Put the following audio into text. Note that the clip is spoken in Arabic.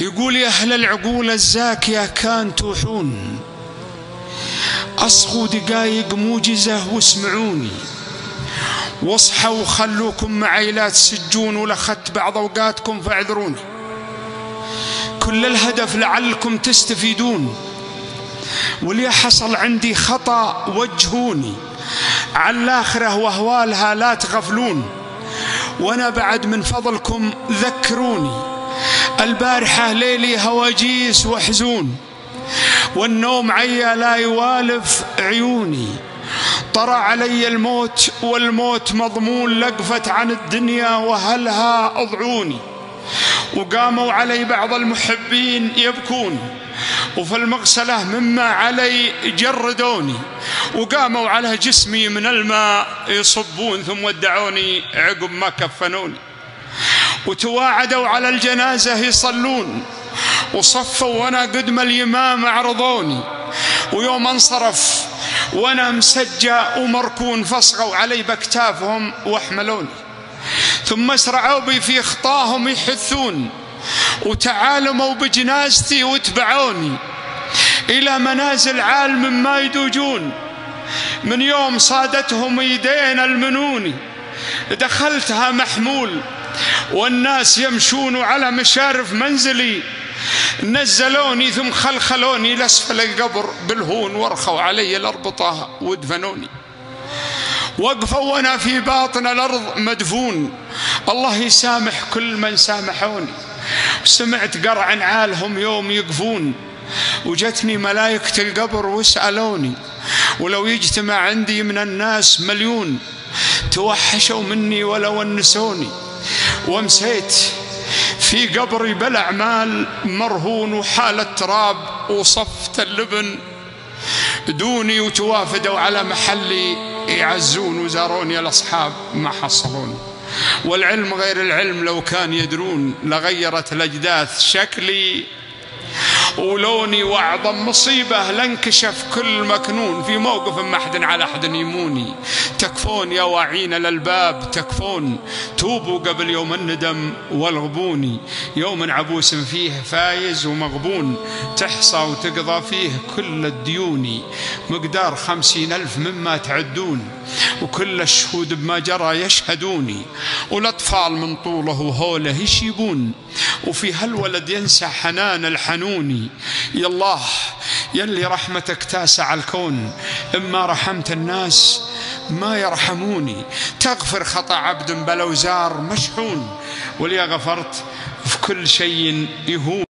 يقول يا أهل العقول الزاكية كان توحون، أصغوا دقايق موجزة واسمعوني، واصحوا وخلوكم معي لا تسجون، ولخت بعض أوقاتكم فاعذروني. كل الهدف لعلكم تستفيدون، واللي حصل عندي خطأ وجهوني، على الآخرة وأهوالها لا تغفلون، وأنا بعد من فضلكم ذكروني. البارحة ليلي هواجيس وحزون، والنوم عيا لا يوالف عيوني، طرى علي الموت والموت مضمون، لقفت عن الدنيا وهلها أضعوني. وقاموا علي بعض المحبين يبكون، وفي المغسلة مما علي جردوني، وقاموا على جسمي من الماء يصبون، ثم ودعوني عقب ما كفنوني. وتواعدوا على الجنازة يصلون، وصفوا وانا قدم اليمام عرضوني، ويوم انصرف وانا مسجى ومركون، فصغوا علي باكتافهم واحملوني. ثم اسرعوا بي في خطاهم يحثون، وتعالموا بجنازتي واتبعوني الى منازل عالم ما يدوجون. من يوم صادتهم يدين المنوني، دخلتها محمول والناس يمشون على مشارف منزلي، نزلوني ثم خلخلوني لأسفل القبر بالهون، ورخوا علي الأربطة ودفنوني. وقفوا وانا في باطن الأرض مدفون، الله يسامح كل من سامحوني. سمعت قرع نعالهم يوم يقفون، وجتني ملائكة القبر وسألوني، ولو يجتمع عندي من الناس مليون توحشوا مني ولو ونسوني. ومسيت في قبري بالأعمال مرهون، وحال التراب وصفت اللبن دوني، وتوافدوا على محلي يعزون، وزاروني الأصحاب ما حصلوني. والعلم غير العلم لو كان يدرون، لغيرت الأجداث شكلي ولوني. وأعظم مصيبة لانكشف كل مكنون، في موقف ما أحد على أحد يموني. تكفون يا واعين للباب تكفون، توبوا قبل يوم الندم والغبوني. يوم عبوس فيه فايز ومغبون، تحصى وتقضى فيه كل الديون. مقدار 50,000 مما تعدون، وكل الشهود بما جرى يشهدوني. والأطفال من طوله وهوله يشيبون، وفي هالولد ينسى حنان الحنوني. يا الله يلي رحمتك تاسع الكون، إما رحمت الناس ما يرحموني. تغفر خطأ عبد بلوزار مشحون، ولي غفرت في كل شيء يهون.